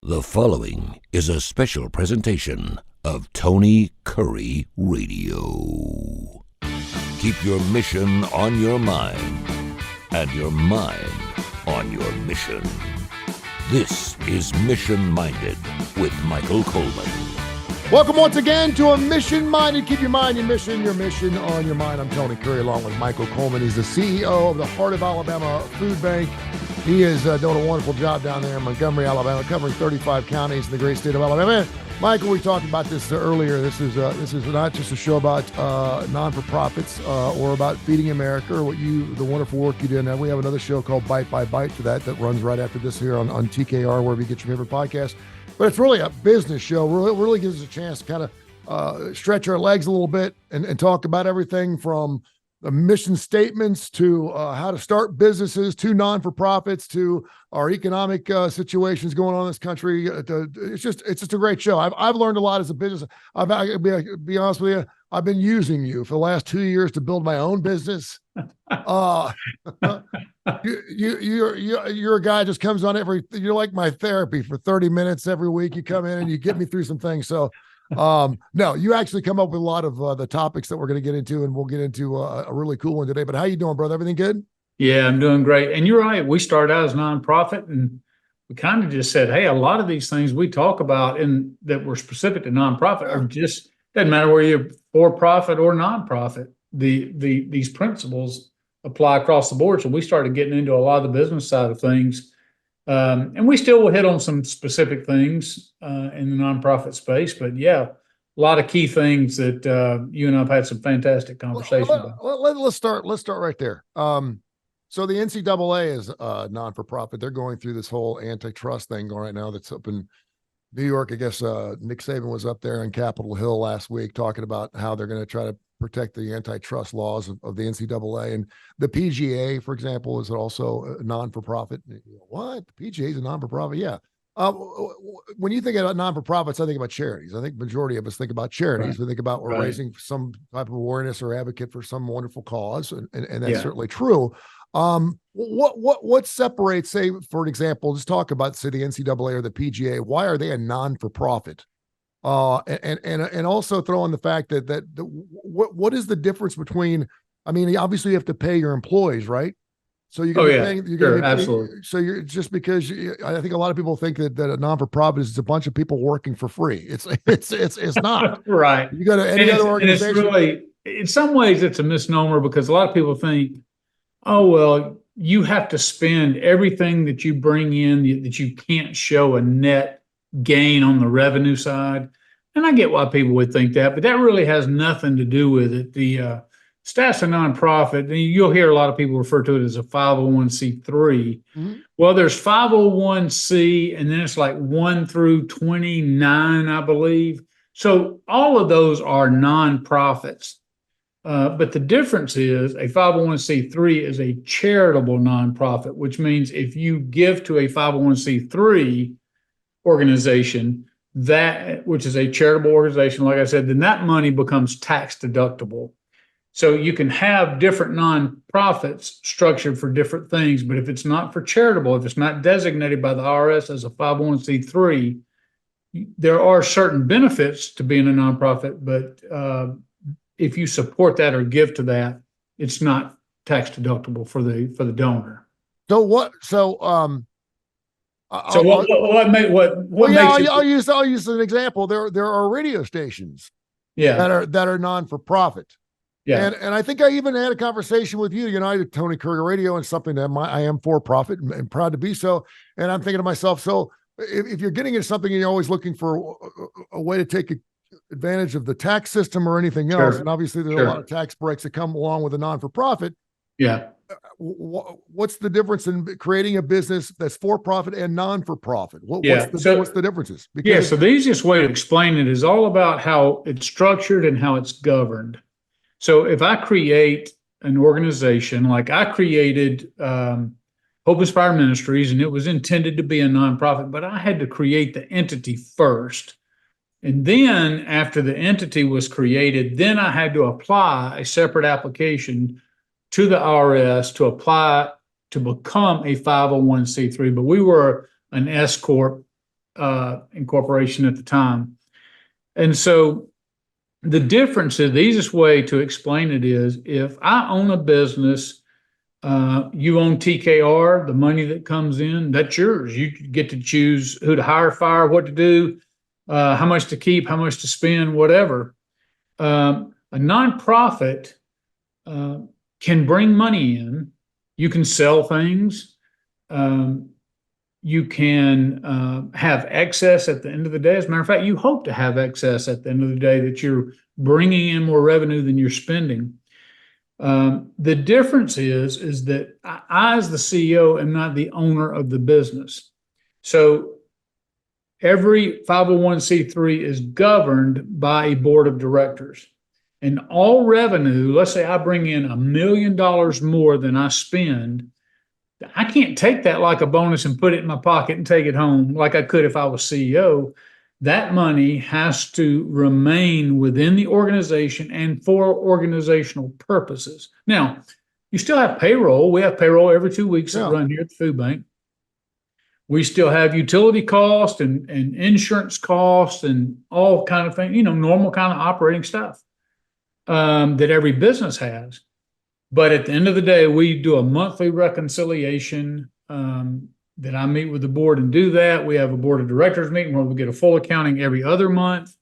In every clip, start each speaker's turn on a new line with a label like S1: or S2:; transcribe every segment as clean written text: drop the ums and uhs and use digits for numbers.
S1: The following is a special presentation of Tony Curry Radio. Keep your mission on your mind and your mind on your mission. This is Mission Minded with Michael Coleman.
S2: Welcome once again to a Mission Minded. Keep your mind, your mission on your mind. I'm Tony Curry along with Michael Coleman. He's the CEO of the Heart of Alabama Food Bank. He is doing a wonderful job down there in Montgomery, Alabama, covering 35 counties in the great state of Alabama. Michael, we talked about this earlier. This is not just a show about non-for-profits or about feeding America or the wonderful work you do. Now we have another show called Bite by Bite that runs right after this here on TKR, wherever you get your favorite podcast. But it's really a business show. Really gives us a chance to kind of stretch our legs a little bit and talk about everything from the mission statements to how to start businesses, to non-for-profits, to our economic situations going on in this country. It's just a great show. I've learned a lot as a business. I'll be honest with you. I've been using you for the last 2 years to build my own business. You're a guy just comes on you're like my therapy for 30 minutes every week. You come in and you get me through some things. So no, you actually come up with a lot of the topics that we're going to get into, and we'll get into a really cool one today. But how you doing, brother? Everything good?
S3: Yeah, I'm doing great. And you're right. We started out as a nonprofit, and we kind of just said, hey, a lot of these things we talk about and that were specific to nonprofit are just, doesn't matter where you're for profit or nonprofit. These principles apply across the board. So we started getting into a lot of the business side of things. And we still will hit on some specific things in the nonprofit space, but yeah, a lot of key things that you and I've had some fantastic conversations about.
S2: Let's start right there. So the NCAA is non-for-profit. They're going through this whole antitrust thing right now that's up in New York. I guess Nick Saban was up there on Capitol Hill last week talking about how they're going to try to protect the antitrust laws of the NCAA. And the PGA, for example, is also a non-for-profit. What? The PGA is a non-for-profit? Yeah. When you think about non-for-profits, I think about charities. I think majority of us think about charities. Right. We think about we're raising some type of awareness or advocate for some wonderful cause, and that's certainly true. What separates, say, for an example, just talk about, say, the NCAA or the PGA. Why are they a non-for-profit? And also throw in the fact that what is the difference between? I mean, obviously you have to pay your employees, right? So you're going to be paying,
S3: absolutely.
S2: So you're just because I think a lot of people think that a non-for-profit is a bunch of people working for free. It's not
S3: right.
S2: You go to any other organization.
S3: And it's really, in some ways, it's a misnomer because a lot of people think, oh well, you have to spend everything that you bring in that you can't show a net gain on the revenue side. And I get why people would think that, but that really has nothing to do with it. The status of nonprofit, you'll hear a lot of people refer to it as a 501c3. Mm-hmm. Well, there's 501c, and then it's like 1 through 29, I believe. So all of those are nonprofits. But the difference is a 501c3 is a charitable nonprofit, which means if you give to a 501c3 organization, which is a charitable organization, like I said, then that money becomes tax deductible. So you can have different nonprofits structured for different things, but if it's not for charitable, if it's not designated by the IRS as a 501c3, there are certain benefits to being a nonprofit, but if you support that or give to that, it's not tax deductible for the donor.
S2: So what? I'll use an example. There are radio stations, that are non-for-profit. Yeah. And I think I even had a conversation with you, United Tony Curry Radio, and something that I am for profit and proud to be so. And I'm thinking to myself, so if you're getting into something and you're always looking for a way to take advantage of the tax system or anything else, and obviously there's a lot of tax breaks that come along with a non-for-profit.
S3: Yeah.
S2: What's the difference in creating a business that's for-profit and non-for-profit? What's the differences?
S3: So the easiest way to explain it is all about how it's structured and how it's governed. So if I create an organization, like I created Hope Inspired Ministries, and it was intended to be a nonprofit, but I had to create the entity first. And then after the entity was created, then I had to apply a separate application to the IRS to apply to become a 501c3. But we were an S Corp incorporation at the time. And so the difference is, the easiest way to explain it is, if I own a business, you own TKR, the money that comes in, that's yours. You get to choose who to hire, fire, what to do, how much to keep, how much to spend, whatever. A nonprofit can bring money in. You can sell things. You can have excess at the end of the day. As a matter of fact, you hope to have excess at the end of the day, that you're bringing in more revenue than you're spending. The difference is that I, as the CEO, am not the owner of the business. So every 501c3 is governed by a board of directors. And all revenue, let's say I bring in $1 million more than I spend, I can't take that like a bonus and put it in my pocket and take it home like I could if I was CEO. That money has to remain within the organization and for organizational purposes. Now, you still have payroll. We have payroll every 2 weeks that run here at the food bank. We still have utility costs and insurance costs and all kind of things, normal kind of operating stuff that every business has. But at the end of the day, we do a monthly reconciliation that I meet with the board and do that. We have a board of directors meeting where we get a full accounting every other month.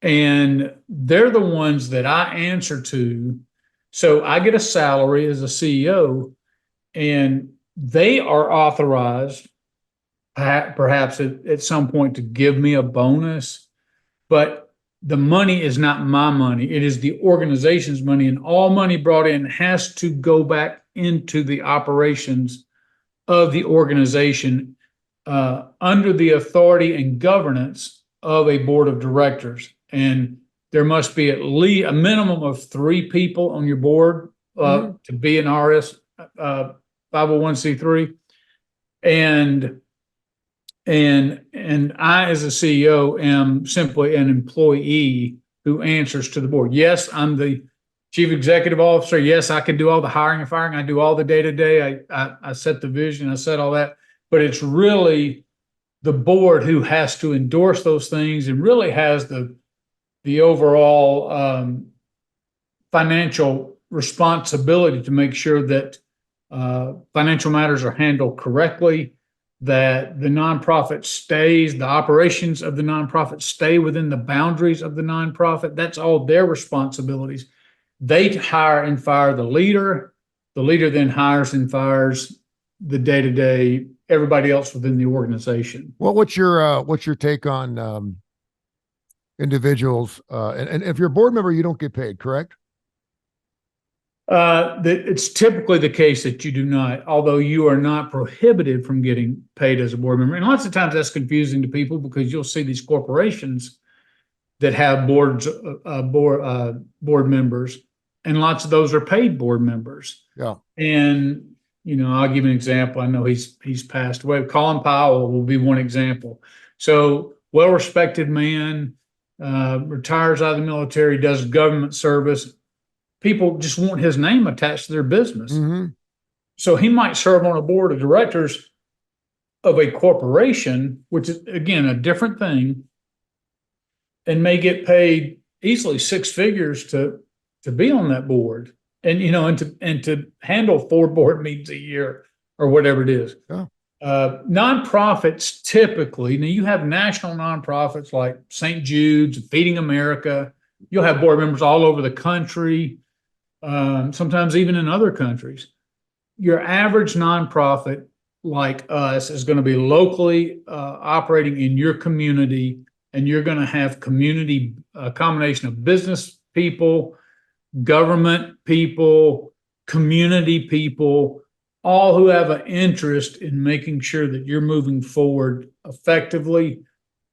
S3: And they're the ones that I answer to. So I get a salary as a CEO, and they are authorized perhaps at some point to give me a bonus. But the money is not my money. It is the organization's money, and all money brought in has to go back into the operations of the organization under the authority and governance of a board of directors. And there must be at least a minimum of 3 people on your board to be an RS 501c3. And I, as a CEO, am simply an employee who answers to the board. Yes, I'm the chief executive officer. Yes, I can do all the hiring and firing. I do all the day-to-day. I set the vision. I set all that. But it's really the board who has to endorse those things and really has the overall financial responsibility to make sure that financial matters are handled correctly, that the nonprofit stays, the operations of the nonprofit stay within the boundaries of the nonprofit. That's all their responsibilities. They hire and fire the leader. The leader then hires and fires the day-to-day, everybody else within the organization.
S2: Well, what's your take on individuals? And if you're a board member, you don't get paid, correct?
S3: It's typically the case that you do not, although you are not prohibited from getting paid as a board member. And lots of times that's confusing to people, because you'll see these corporations that have board members, and lots of those are paid board members.
S2: Yeah.
S3: And I'll give you an example. I know he's passed away. Colin Powell will be one example. So, well-respected man, retires out of the military, does government service. People just want his name attached to their business.
S2: Mm-hmm.
S3: So he might serve on a board of directors of a corporation, which is, again, a different thing, and may get paid easily 6 figures to be on that board, and to handle 4 board meetings a year or whatever it is.
S2: Yeah.
S3: Nonprofits typically, now you have national nonprofits like St. Jude's, Feeding America. You'll have board members all over the country, sometimes even in other countries. Your average nonprofit like us is going to be locally operating in your community, and you're going to have a combination of business people, government people, community people, all who have an interest in making sure that you're moving forward effectively.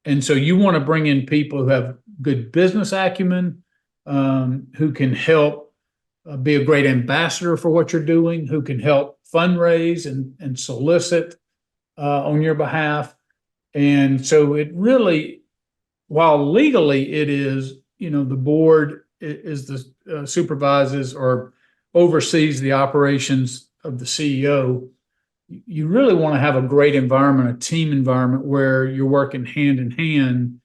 S3: And so you want to bring in people who have good business acumen, who can help be a great ambassador for what you're doing, who can help fundraise and solicit on your behalf. And so it really, while legally it is, the board is the supervises or oversees the operations of the CEO, you really want to have a great environment, a team environment where you're working hand in hand.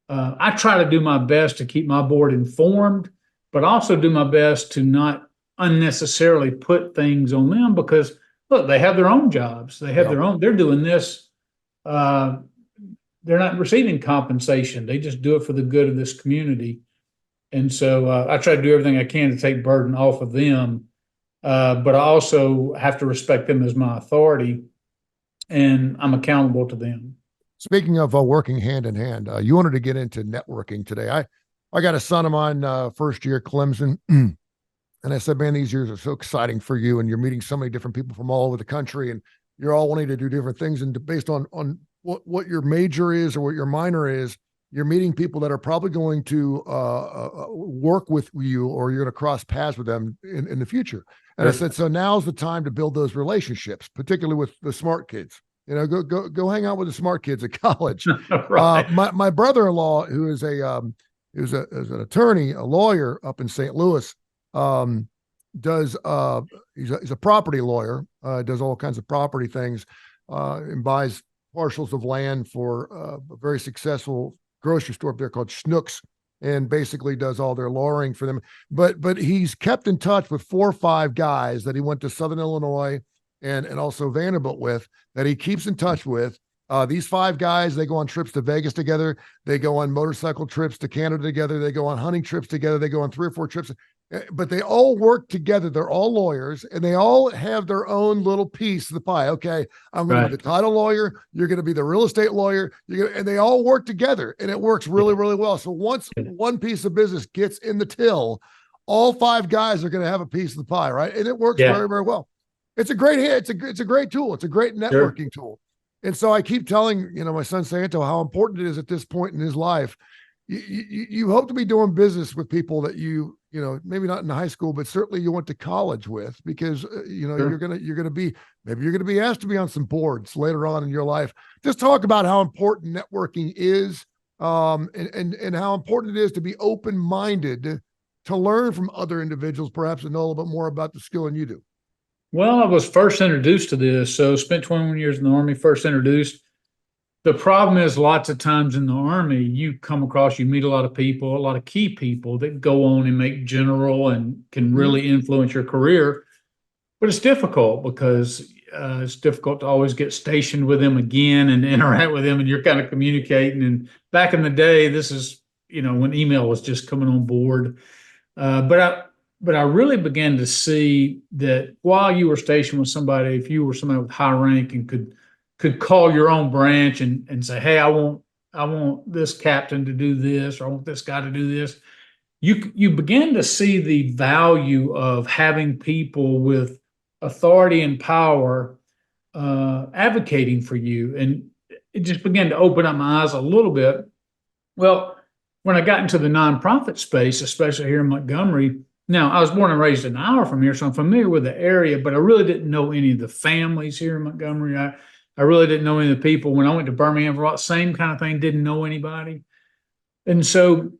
S3: I try to do my best to keep my board informed, but also do my best to not unnecessarily put things on them because look, they have their own jobs. They have their own, they're doing this. They're not receiving compensation. They just do it for the good of this community. And so I try to do everything I can to take burden off of them. But I also have to respect them as my authority, and I'm accountable to them.
S2: Speaking of working hand in hand, you wanted to get into networking today. I got a son of mine, first year Clemson, and I said, man, these years are so exciting for you, and you're meeting so many different people from all over the country, and you're all wanting to do different things. And based on what your major is or what your minor is, you're meeting people that are probably going to work with you, or you're going to cross paths with them in the future. And I said, so now's the time to build those relationships, particularly with the smart kids. You know, go hang out with the smart kids at college.
S3: Right.
S2: My brother-in-law, who is an attorney, a lawyer up in St. Louis, he's a property lawyer, does all kinds of property things, and buys parcels of land for a very successful grocery store up there called Schnucks, and basically does all their lawyering for them. But he's kept in touch with 4 or 5 guys that he went to Southern Illinois and also Vanderbilt with, that he keeps in touch with. These 5 guys, they go on trips to Vegas together. They go on motorcycle trips to Canada together. They go on hunting trips together. They go on 3 or 4 trips, but they all work together. They're all lawyers, and they all have their own little piece of the pie. Okay, I'm going to be the title lawyer. You're going to be the real estate lawyer. And they all work together, and it works really, really well. So once one piece of business gets in the till, all 5 guys are going to have a piece of the pie, right? And it works very, very well. It's a great hit. It's a great tool. It's a great networking tool. And so I keep telling, my son Santo, how important it is at this point in his life. You hope to be doing business with people that maybe not in high school, but certainly you went to college with, because you're going to be asked to be on some boards later on in your life. Just talk about how important networking is, and how important it is to be open-minded, to learn from other individuals, perhaps, and know a little bit more about the skill than you do.
S3: Well, I was first introduced to this. So spent 21 years in the Army, first introduced. The problem is lots of times in the Army, you meet a lot of people, a lot of key people that go on and make general and can really influence your career. But it's difficult because it's difficult to always get stationed with them again and interact with them, and you're kind of communicating. And back in the day, this is, when email was just coming on board. But I really began to see that while you were stationed with somebody, if you were somebody with high rank and could call your own branch and say, hey, I want this captain to do this, or I want this guy to do this, you begin to see the value of having people with authority and power advocating for you. And it just began to open up my eyes a little bit. Well, when I got into the nonprofit space, especially here in Montgomery, now, I was born and raised an hour from here, so I'm familiar with the area, but I really didn't know any of the families here in Montgomery. I really didn't know any of the people. When I went to Birmingham, same kind of thing, didn't know anybody. And so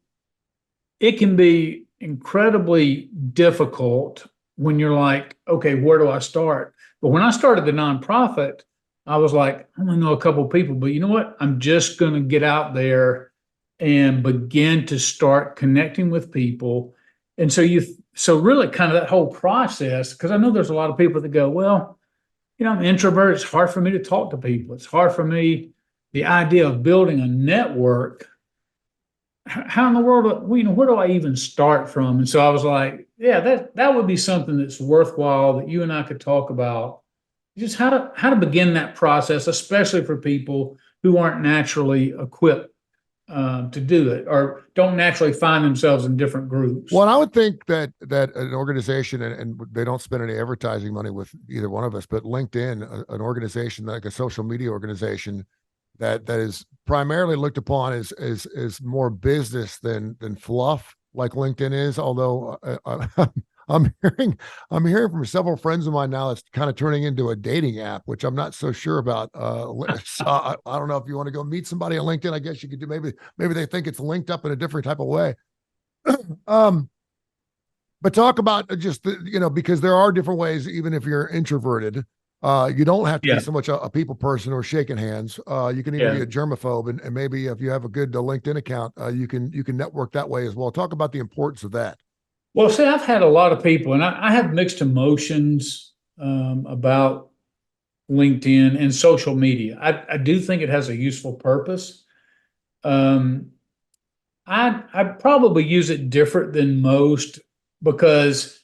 S3: it can be incredibly difficult when you're like, okay, where do I start? But when I started the nonprofit, I was like, I only know a couple of people, but you know what? I'm just going to get out there and begin to start connecting with people. And so really kind of that whole process, because I know there's a lot of people that go, well, I'm an introvert. It's hard for me to talk to people. It's hard for me, the idea of building a network. How in the world, where do I even start from? And so I was like, yeah, that would be something that's worthwhile that you and I could talk about. Just how to begin that process, especially for people who aren't naturally equipped to do it, or don't naturally find themselves in different groups.
S2: Well, I would think that an organization, and they don't spend any advertising money with either one of us, but LinkedIn, an organization like a social media organization that is primarily looked upon as more business than fluff, like LinkedIn is. Although I'm hearing from several friends of mine now it's kind of turning into a dating app, which I'm not so sure about. So I don't know if you want to go meet somebody on LinkedIn. I guess you could do. Maybe they think it's linked up in a different type of way. But talk about just because there are different ways, even if you're introverted, You don't have to
S3: Yeah.
S2: be so much a people person or shaking hands. You can even
S3: Yeah.
S2: be a germaphobe, and maybe if you have a good LinkedIn account, you can network that way as well. Talk about the importance of that.
S3: Well, see, I've had a lot of people, and I have mixed emotions about LinkedIn and social media. I do think it has a useful purpose. Um, I probably use it different than most because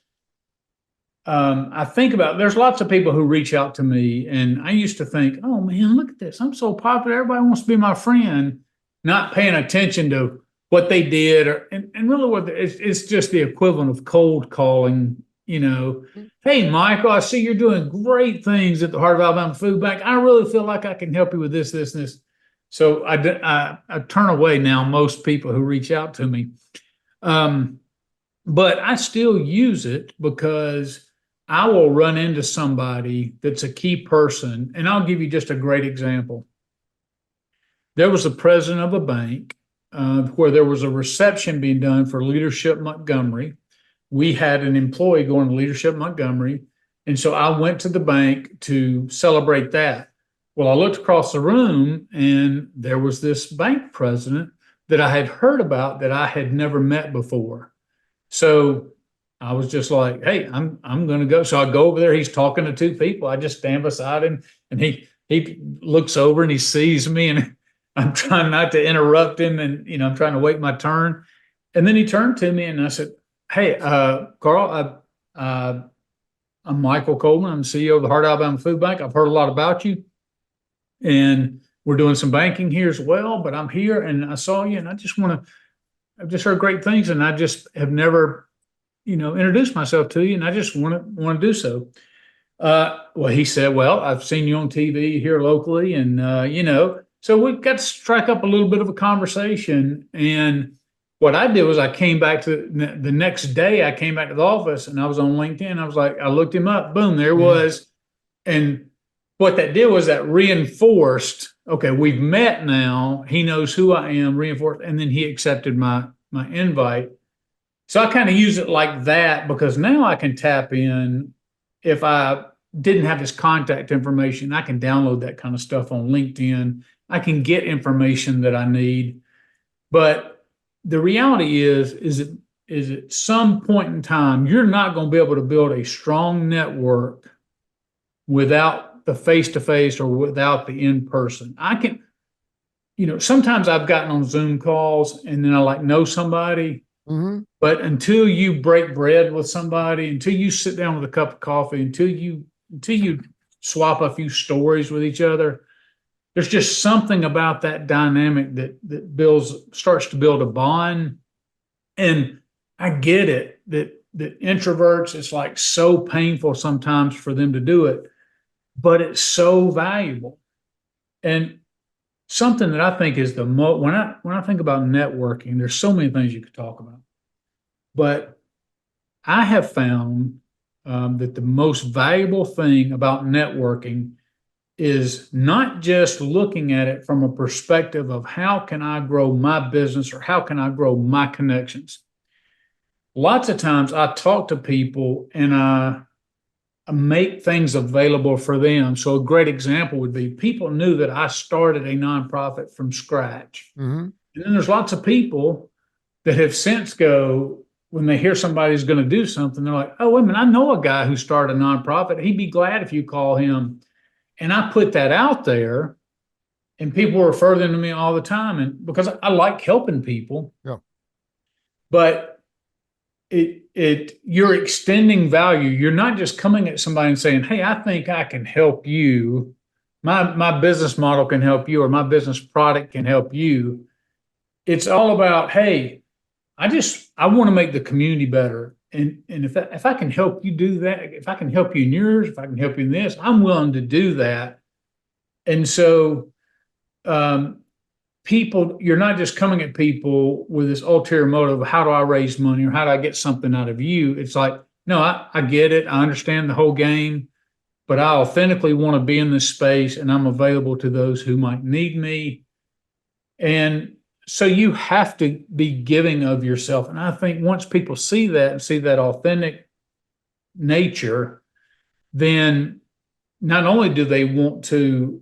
S3: I think about there's lots of people who reach out to me, and I used to think, oh man, look at this. I'm so popular. Everybody wants to be my friend, not paying attention to what they did, and really it's just the equivalent of cold calling. Hey, Michael, I see you're doing great things at the Heart of Alabama Food Bank. I really feel like I can help you with this, this, and this. So I turn away now most people who reach out to me. But I still use it because I will run into somebody that's a key person. And I'll give you just a great example. There was a president of a bank where there was a reception being done for Leadership Montgomery. We had an employee going to Leadership Montgomery. And so I went to the bank to celebrate that. Well, I looked across the room and there was this bank president that I had heard about that I had never met before. So I was just like, hey, I'm going to go. So I go over there. He's talking to two people. I just stand beside him and he looks over and he sees me and I'm trying not to interrupt him. And, I'm trying to wait my turn. And then he turned to me and I said, hey, Carl, I'm Michael Coleman. I'm the CEO of the Heart of Alabama Food Bank. I've heard a lot about you. And we're doing some banking here as well, but I'm here and I saw you and I've just heard great things and I just have never, introduced myself to you and I just want to do so. Well, he said, well, I've seen you on TV here locally and, so we got to strike up a little bit of a conversation. And what I did was I came back to the next day, I came back to the office and I was on LinkedIn. I was like, I looked him up, boom, there was. And what that did was that reinforced, okay, we've met now. He knows who I am, reinforced. And then he accepted my invite. So I kind of use it like that because now I can tap in. If I didn't have his contact information, I can download that kind of stuff on LinkedIn. I can get information that I need. But the reality is at some point in time, you're not going to be able to build a strong network without the face-to-face or without the in-person. I can, sometimes I've gotten on Zoom calls and then I know somebody, but until you break bread with somebody, until you sit down with a cup of coffee, until you swap a few stories with each other, there's just something about that dynamic that starts to build a bond. And I get it that introverts, it's like so painful sometimes for them to do it, but it's so valuable. And something that I think is when I think about networking, there's so many things you could talk about, but I have found that the most valuable thing about networking is not just looking at it from a perspective of how can I grow my business or how can I grow my connections. Lots of times I talk to people and I make things available for them. So a great example would be people knew that I started a nonprofit from scratch. And then there's lots of people that have since when they hear somebody's going to do something, they're like, oh, wait a minute, I know a guy who started a nonprofit. He'd be glad if you call him. And I put that out there and people refer them to me all the time. And because I like helping people, but you're extending value. You're not just coming at somebody and saying, hey, I think I can help you. My business model can help you, or my business product can help you. It's all about, hey, I want to make the community better. And if I can help you do that, if I can help you in yours, if I can help you in this, I'm willing to do that. And so you're not just coming at people with this ulterior motive, how do I raise money or how do I get something out of you? It's like, no, I get it. I understand the whole game, but I authentically want to be in this space and I'm available to those who might need me. And so you have to be giving of yourself. And I think once people see that and see that authentic nature, then not only do they want to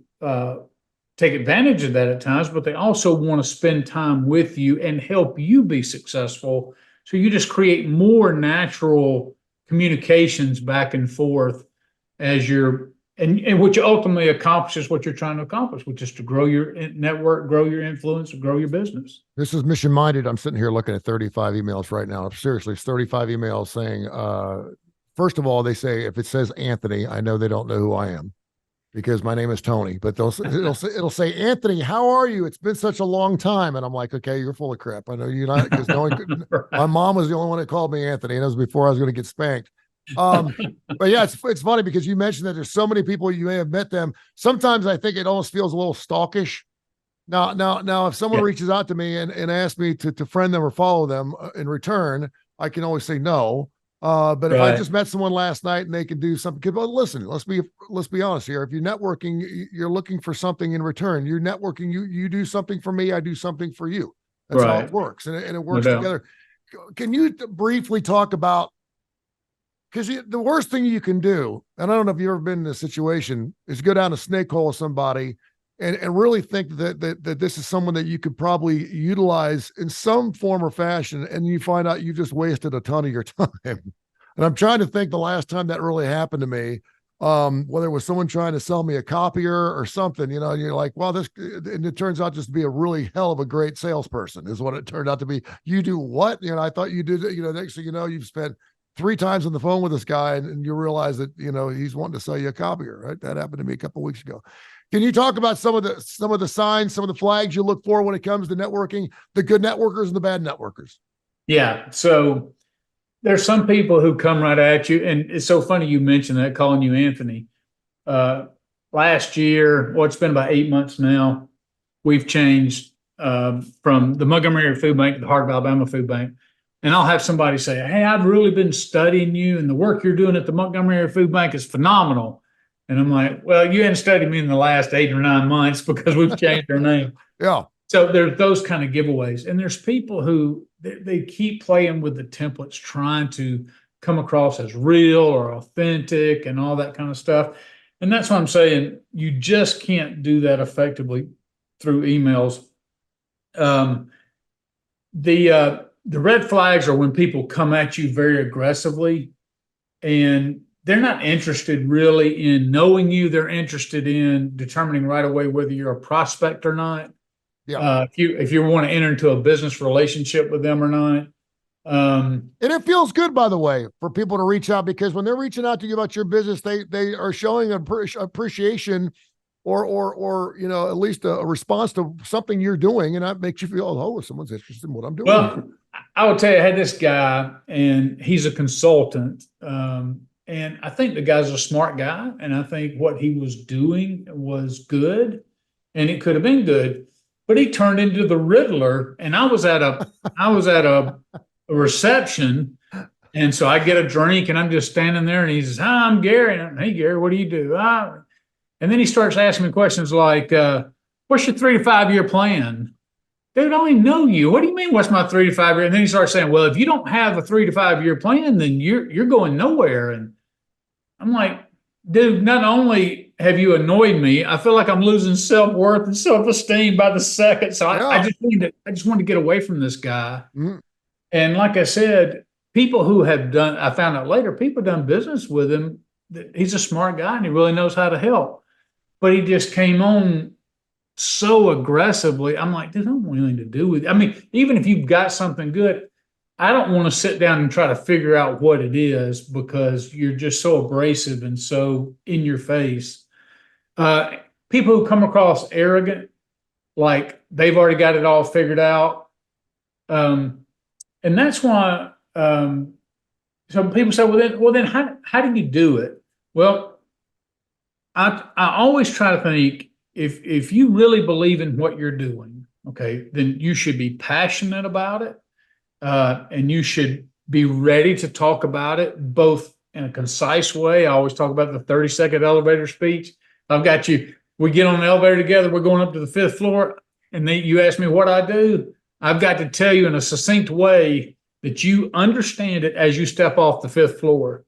S3: take advantage of that at times, but they also want to spend time with you and help you be successful. So you just create more natural communications back and forth as you're, and which ultimately accomplishes what you're trying to accomplish, which is to grow your network, grow your influence, grow your business.
S2: This is Mission Minded. I'm sitting here looking at 35 emails right now. Seriously, it's 35 emails saying, first of all, they say, if it says Anthony, I know they don't know who I am because my name is Tony, but it'll say, Anthony, how are you? It's been such a long time. And I'm like, okay, you're full of crap. I know you're not, because no one could, my mom was the only one that called me Anthony, and that was before I was going to get spanked. But yeah, it's funny because you mentioned that there's so many people, you may have met them. Sometimes I think it almost feels a little stalkish. Now, if someone reaches out to me and asks me to friend them or follow them in return, I can always say no. But if I just met someone last night and they can do something, well, listen, let's be honest here. If you're networking, you're looking for something in return. You're networking, you do something for me, I do something for you. That's how it works. And it works together. Can you briefly talk about, because the worst thing you can do, and I don't know if you've ever been in a situation, is go down a snake hole with somebody and really think that this is someone that you could probably utilize in some form or fashion, and you find out you just wasted a ton of your time. And I'm trying to think the last time that really happened to me, whether it was someone trying to sell me a copier or something, and you're like, well, and it turns out just to be a really hell of a great salesperson is what it turned out to be. You do what? I thought you did, next thing you know, you've spent 3 times on the phone with this guy and you realize that, he's wanting to sell you a copier, right? That happened to me a couple of weeks ago. Can you talk about some of the signs, some of the flags you look for when it comes to networking, the good networkers and the bad networkers?
S3: Yeah. So there's some people who come right at you. And it's so funny you mentioned that, calling you Anthony. Last year, it's been about 8 months now, we've changed from the Montgomery Food Bank to the Heart of Alabama Food Bank. And I'll have somebody say, hey, I've really been studying you, and the work you're doing at the Montgomery Food Bank is phenomenal. And I'm like, well, you hadn't studied me in the last 8 or 9 months because we've changed our name.
S2: Yeah.
S3: So there's those kind of giveaways. And there's people who they keep playing with the templates, trying to come across as real or authentic and all that kind of stuff. And that's what I'm saying. You just can't do that effectively through emails. The red flags are when people come at you very aggressively and they're not interested really in knowing you. They're interested in determining right away whether you're a prospect or not.
S2: Yeah.
S3: If you want to enter into a business relationship with them or not.
S2: And it feels good, by the way, for people to reach out, because when they're reaching out to you about your business, they are showing appreciation or at least a response to something you're doing, and that makes you feel, oh, someone's interested in what I'm doing.
S3: Well, I will tell you, I had this guy, and he's a consultant, and I think the guy's a smart guy, and I think what he was doing was good, and it could have been good, but he turned into the Riddler, and I was at a reception, and so I get a drink, and I'm just standing there, and he says, hi, I'm Gary. And hey, Gary, what do you do? And then he starts asking me questions like, what's your 3 to 5 year plan? Dude, I don't even know you. What do you mean, what's my 3 to 5 year? And then he starts saying, well, if you don't have a 3 to 5 year plan, then you're going nowhere. And I'm like, dude, not only have you annoyed me, I feel like I'm losing self-worth and self-esteem by the second. So I just wanted to get away from this guy. Mm-hmm. And like I said, people who have done, I found out later, people have done business with him. He's a smart guy and he really knows how to help. But he just came on so aggressively. I'm like, dude, I don't want anything to do with it. I mean, even if you've got something good, I don't want to sit down and try to figure out what it is because you're just so abrasive and so in your face. People who come across arrogant, like they've already got it all figured out. And that's why some people say, well then how do you do it? Well, I always try to think, if you really believe in what you're doing, okay, then you should be passionate about it, and you should be ready to talk about it, both in a concise way. I always talk about the 30-second elevator speech. I've got you, we get on the elevator together, we're going up to the 5th floor, and then you ask me what I do. I've got to tell you in a succinct way that you understand it as you step off the 5th floor.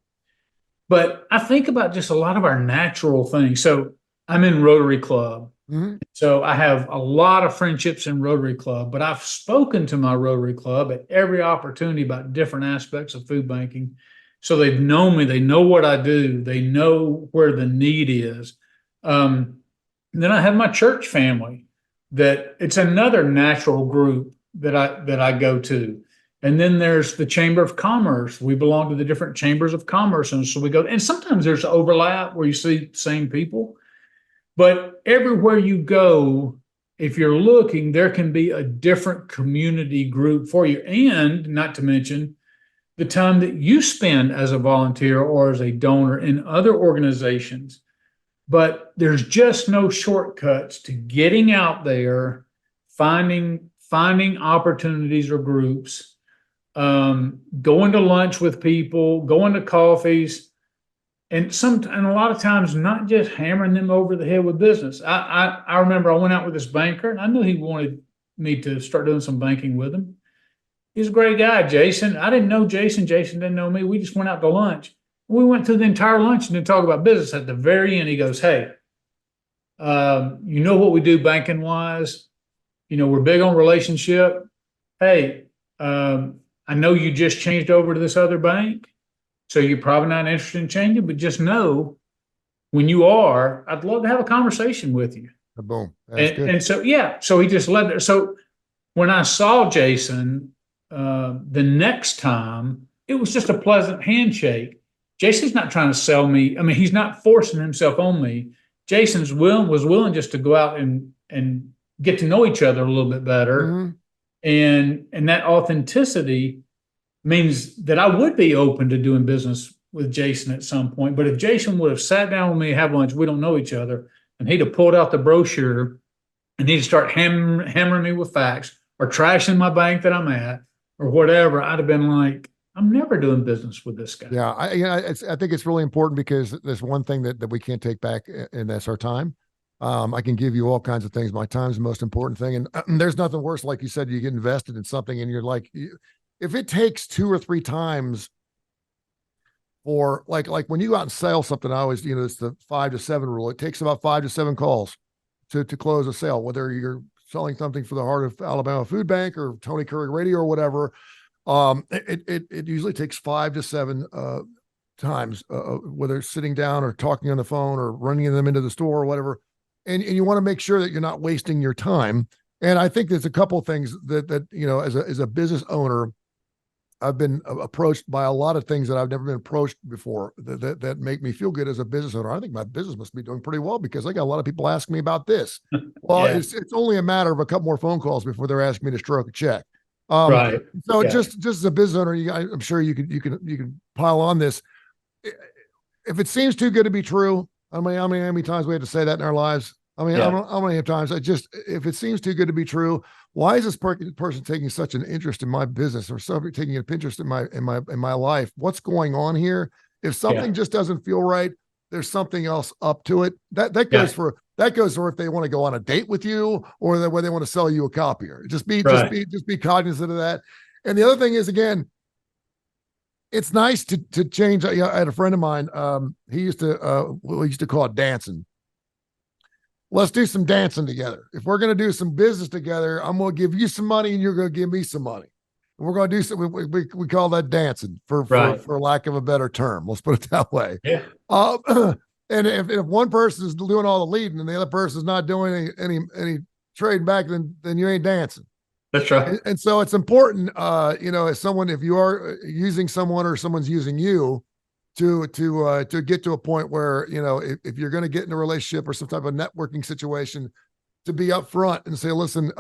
S3: But I think about just a lot of our natural things. So I'm in Rotary Club.
S2: Mhm.
S3: So I have a lot of friendships in Rotary Club, but I've spoken to my Rotary Club at every opportunity about different aspects of food banking. So they've known me, they know what I do, they know where the need is. Then I have my church family that it's another natural group that I go to. And then there's the Chamber of Commerce. We belong to the different chambers of commerce. And so we go, and sometimes there's overlap where you see the same people. But everywhere you go, if you're looking, there can be a different community group for you. And not to mention the time that you spend as a volunteer or as a donor in other organizations. But there's just no shortcuts to getting out there, finding opportunities or groups, going to lunch with people, going to coffees, and a lot of times not just hammering them over the head with business. I remember I went out with this banker, and I knew he wanted me to start doing some banking with him. He's a great guy, Jason. I didn't know Jason. Jason didn't know me. We just went out to lunch. We went through the entire lunch and then talk about business. At the very end, he goes, "Hey, you know what we do banking wise? You know, we're big on relationship. Hey, I know you just changed over to this other bank, so you're probably not interested in changing, but just know when you are, I'd love to have a conversation with you."
S2: Boom. That's good.
S3: And so, yeah, so he just led there. So when I saw Jason the next time, it was just a pleasant handshake. Jason's not trying to sell me. I mean, he's not forcing himself on me. Jason's was willing just to go out and get to know each other a little bit better.
S2: Mhm.
S3: And that authenticity means that I would be open to doing business with Jason at some point. But if Jason would have sat down with me, have lunch, we don't know each other, and he'd have pulled out the brochure and he'd start hammering me with facts or trashing my bank that I'm at or whatever, I'd have been like, I'm never doing business with this guy.
S2: Yeah, I think it's really important because there's one thing that we can't take back, and that's our time. I can give you all kinds of things. My time's the most important thing, and there's nothing worse. Like you said, you get invested in something, and you're like, if it takes 2 or 3 times for like when you go out and sell something, I always, it's the 5 to 7 rule. It takes about 5 to 7 calls to close a sale, whether you're selling something for the Heart of Alabama Food Bank or Tony Curry Radio or whatever. It usually takes 5 to 7 times, whether it's sitting down or talking on the phone or running them into the store or whatever. And you want to make sure that you're not wasting your time. And I think there's a couple of things that as a business owner, I've been approached by a lot of things that I've never been approached before that make me feel good as a business owner. I think my business must be doing pretty well because I got a lot of people asking me about this. Well,
S3: Yeah.
S2: it's only a matter of a couple more phone calls before they're asking me to stroke a check.
S3: Right.
S2: So
S3: Yeah.
S2: just as a business owner, I'm sure you can pile on this. If it seems too good to be true, how many times we have to say that in our lives? I mean,
S3: Yeah.
S2: how many times if it seems too good to be true, why is this person taking such an interest in my business or taking an interest in my life? What's going on here? If something just doesn't feel right, there's something else up to it. That goes for if they want to go on a date with you or where they want to sell you a copier. Just be cognizant of that. And the other thing is, again, it's nice to change. I had a friend of mine. He used to call it dancing. Let's do some dancing together. If we're going to do some business together, I'm going to give you some money and you're going to give me some money. And we're going to do something. We call that dancing for lack of a better term. Let's put it that way.
S3: Yeah.
S2: And if one person is doing all the leading and the other person is not doing any trading back, then you ain't dancing.
S3: That's right.
S2: And so it's important, as someone, if you are using someone or someone's using you, to get to a point where, if you're going to get in a relationship or some type of networking situation, to be upfront and say, listen,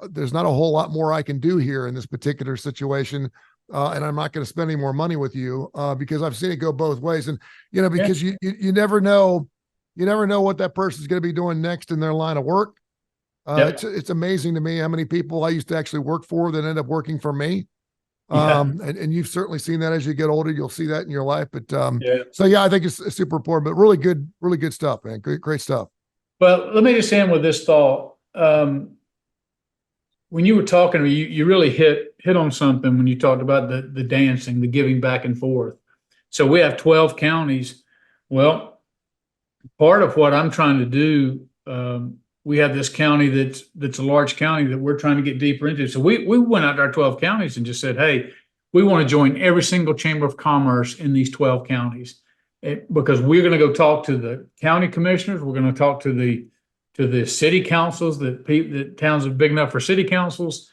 S2: there's not a whole lot more I can do here in this particular situation. And I'm not going to spend any more money with you because I've seen it go both ways. And, because you never know what that person's going to be doing next in their line of work. It's amazing to me how many people I used to actually work for that end up working for me. And you've certainly seen that as you get older, you'll see that in your life. But so I think it's super important, but really good stuff, man. Great stuff.
S3: Well, let me just end with this thought. When you were talking, you really hit on something when you talked about the dancing, the giving back and forth. So we have 12 counties. Well, part of what I'm trying to do, we have this county that's a large county that we're trying to get deeper into. So we went out to our 12 counties and just said, hey, we want to join every single chamber of commerce in these 12 counties, because we're going to go talk to the county commissioners. We're going to talk to the city councils, that towns are big enough for city councils.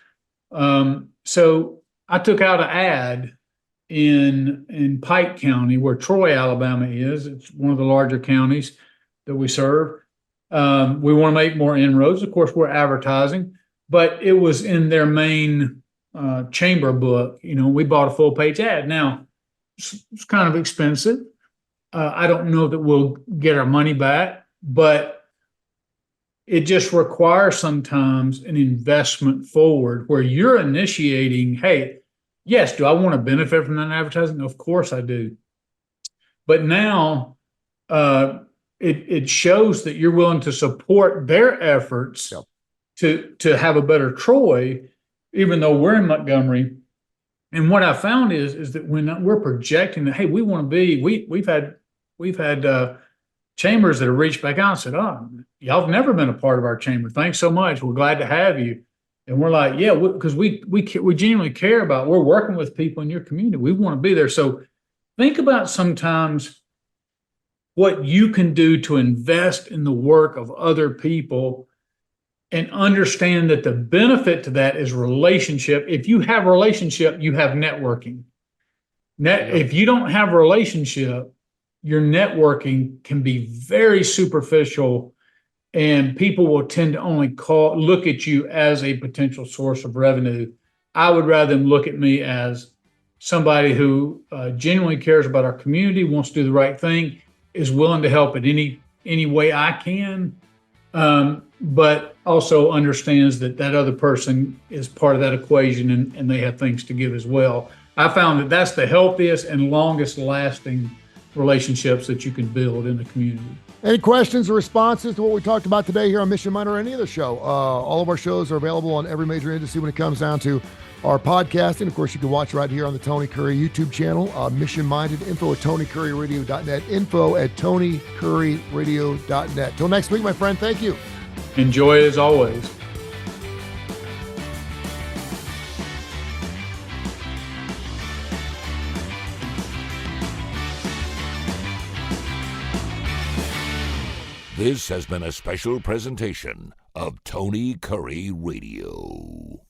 S3: So I took out an ad in Pike County, where Troy, Alabama is. It's one of the larger counties that we serve. We want to make more inroads. Of course, we're advertising, but it was in their main chamber book. We bought a full page ad. Now, it's kind of expensive. I don't know that we'll get our money back, but it just requires sometimes an investment forward where you're initiating, hey, yes, do I want to benefit from that advertising? Of course I do. But now it shows that you're willing to support their efforts to have a better Troy, even though we're in Montgomery. And what I found is that when we're projecting that, hey, we want to be, we've had chambers that have reached back out and said, oh, y'all have never been a part of our chamber. Thanks so much. We're glad to have you. And we're like, yeah, because we genuinely care about, we're working with people in your community. We want to be there. So think about sometimes what you can do to invest in the work of other people, and understand that the benefit to that is relationship. If you have a relationship, you have networking. If you don't have a relationship, your networking can be very superficial, and people will tend to only look at you as a potential source of revenue. I would rather them look at me as somebody who genuinely cares about our community, wants to do the right thing, is willing to help in any way I can, but also understands that other person is part of that equation, and they have things to give as well. I found that that's the healthiest and longest lasting relationships that you can build in the community.
S2: Any questions or responses to what we talked about today here on Mission Minded or any other show? All of our shows are available on every major industry when it comes down to our podcasting. Of course, you can watch right here on the Tony Curry YouTube channel. Mission Minded, info at TonyCurryRadio.net, info at TonyCurryRadio.net. Till next week, my friend, thank you.
S3: Enjoy it as always.
S1: This has been a special presentation of Tony Curry Radio.